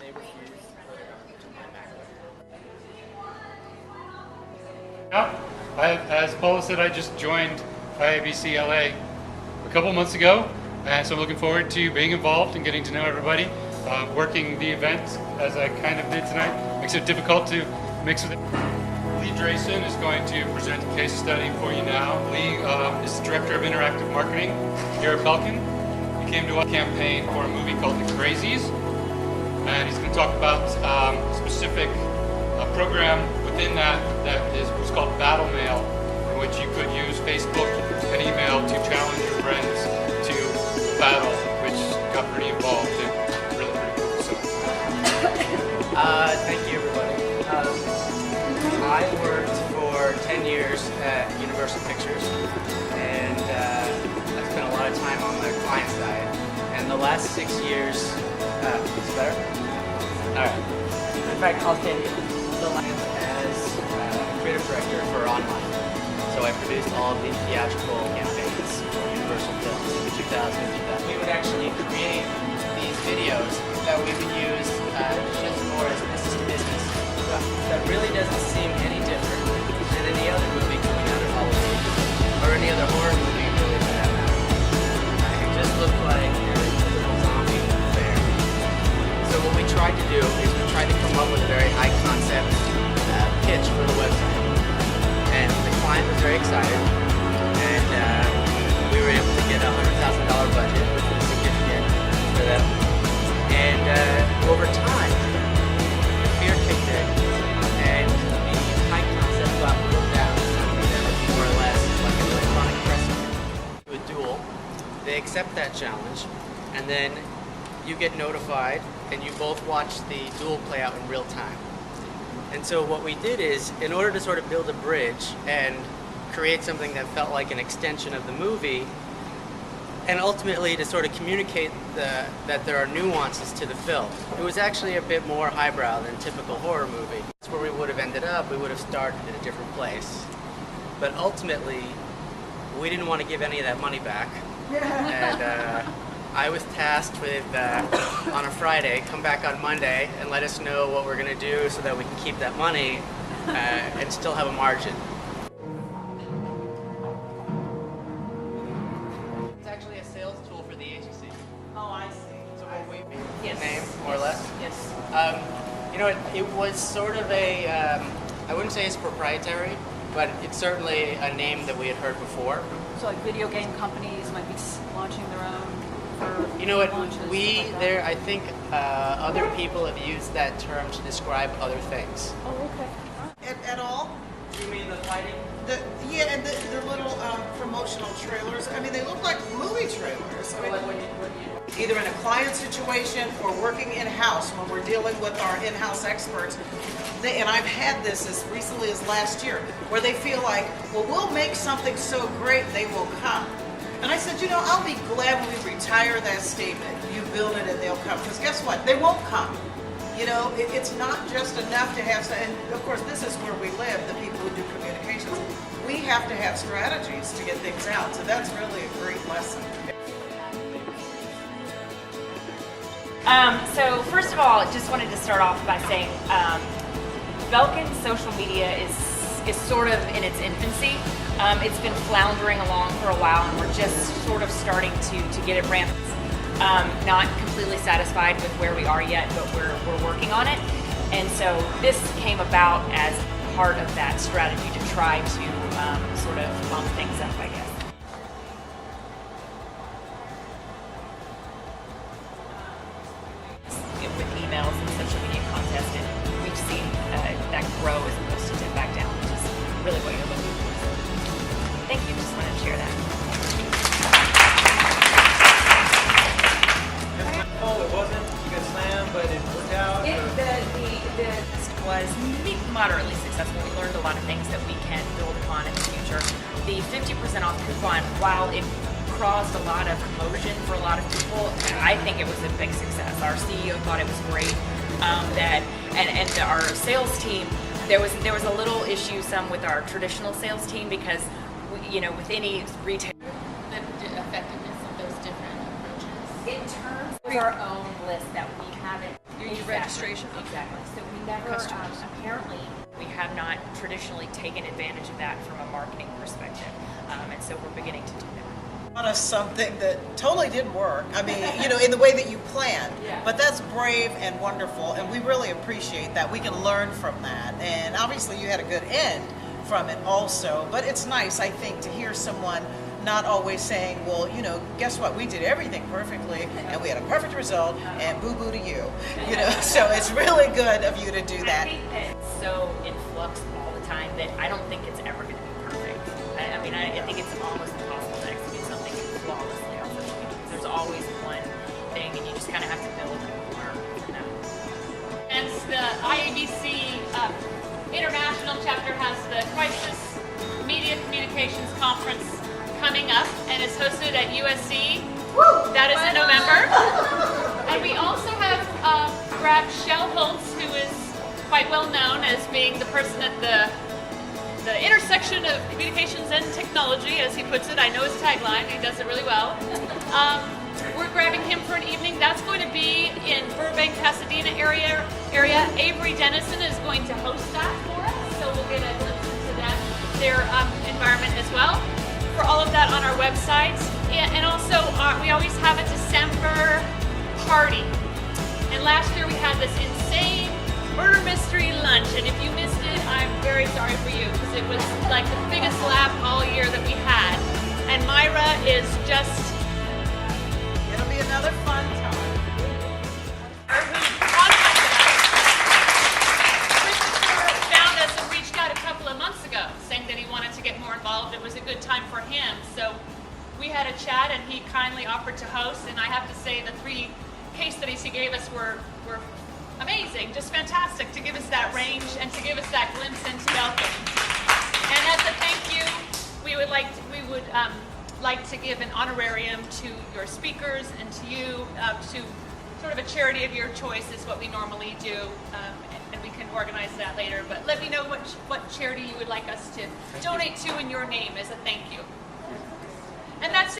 they refuse to put it onto my MacBook. As Paula said, I just joined IABC-LA a couple months ago, and so I'm looking forward to being involved and getting to know everybody. Working the event as I kind of did tonight makes it difficult to mix with it. Lee Drayson is going to present a case study for you now. Lee is the Director of Interactive Marketing here at Belkin. He came to a campaign for a movie called The Crazies, and he's going to talk about a specific program within that was called Battle Mail, in which you could use Facebook and email to challenge your friends to a battle, which got pretty involved and really pretty cool. So. Thank you, everybody. I worked for 10 years at Universal Pictures, and I spent a lot of time on the client side. And the last 6 years, is this better? All right. In fact, I'll tell you, the last as creative director for online. So I produced all of the theatrical campaigns for Universal Films in the 2000s. We would actually create these videos that we would use just more as business to business. That really doesn't seem any different than any other movie coming out of Halloween or any other horror movie really for that matter. It just looked like your typical zombie fair. So what we tried to do is we tried to come up with a very high concept pitch for the website. And the client was very excited, and we were able to get a $100,000 budget, which was significant for them. And over time, the fear kicked in, and the high concept got pulled down to something that was more or less like an electronic pressing. To a duel, they accept that challenge, and then you get notified, and you both watch the duel play out in real time. And so what we did is, in order to sort of build a bridge and create something that felt like an extension of the movie, and ultimately to sort of communicate that there are nuances to the film, it was actually a bit more highbrow than typical horror movie. That's where we would have ended up. We would have started in a different place. But ultimately, we didn't want to give any of that money back. And I was tasked with, on a Friday, come back on Monday and let us know what we're going to do so that we can keep that money and still have a margin. It's actually a sales tool for the agency. Oh, I see. So what we Yes. name, more or less? Yes. You know, it was sort of a, I wouldn't say it's proprietary, but it's certainly a name that we had heard before. So like video game companies might be launching their own. You know what, launches, I think other people have used that term to describe other things. Oh, okay. At all? You mean the fighting? Yeah, and the little promotional trailers. I mean, they look like movie trailers. I mean, either in a client situation or working in-house when we're dealing with our in-house experts. And I've had this as recently as last year, where they feel like, well, we'll make something so great they will come. And I said, you know, I'll be glad when we retire that statement. You build it and they'll come. Because guess what? They won't come. You know, it's not just enough to have, and of course this is where we live, the people who do communications. We have to have strategies to get things out. So that's really a great lesson. So first of all, just wanted to start off by saying Belkin's social media is sort of in its infancy. It's been floundering along for a while, and we're just sort of starting to get it ramped. Not completely satisfied with where we are yet, but we're working on it. And so this came about as part of that strategy to try to sort of bump things up, I guess. With emails and social media contests, and we've seen that grow as opposed to dip back down, which is really what you're looking for. So, thank you. Just wanted to share that. Oh, it wasn't. You got slammed, but it worked out. The was moderately successful. We learned a lot of things that we can build upon in the future. The 50% off coupon, while it caused a lot of commotion for a lot of people, I think it was a big success. Our CEO thought it was great. And our sales team, there was a little issue with our traditional sales team because with any retail, The effectiveness of those different approaches. in terms of our own list that we haven't Your Exactly. registration. Exactly. So we never, Customers. apparently, we have not traditionally taken advantage of that from a marketing perspective. And so we're beginning to do that. On us something that totally didn't work. I mean, in the way that you planned. Yeah. But that's brave and wonderful, and we really appreciate that. We can learn from that. And obviously you had a good end from it also. But it's nice, I think, to hear someone not always saying, well, guess what? We did everything perfectly, and we had a perfect result, and boo-boo to you. So it's really good of you to do I that. think that it's so in flux all the time that I don't think it's ever going to be perfect. I think it's almost impossible to execute something flawlessly on social media because there's always one thing, and you just kind of have to build and learn from that. And the IABC International chapter has the Crisis Media Communications Conference coming up, and it's hosted at USC. That is in November. And we also have grabbed Shell Holtz, who is quite well known as being the person at the intersection of communications and technology, as he puts it. I know his tagline. He does it really well. We're grabbing him for an evening. That's going to be in Burbank, Pasadena area. Avery Dennison is going to host that for us, so we'll get a glimpse into their environment as well. For all of that on our website, and also we always have a December party. And last year we had this insane murder mystery lunch, and if you missed it, I'm very sorry for you because it was like the biggest laugh all year that we had. And Myra is just It'll be another fun time. who contacted us. Christopher found us and reached out a couple of months ago saying that he wanted to get more involved. It was a good time for him. So we had a chat and he kindly offered to host, and I have to say the 3 case studies he gave us were amazing, just fantastic to give us that range and to give us that glimpse into Belkin. And as a thank you, we would like to give an honorarium to your speakers and to you, to sort of a charity of your choice is what we normally do, and we can organize that later. But let me know what charity you would like us to donate to in your name as a thank you. And that's it.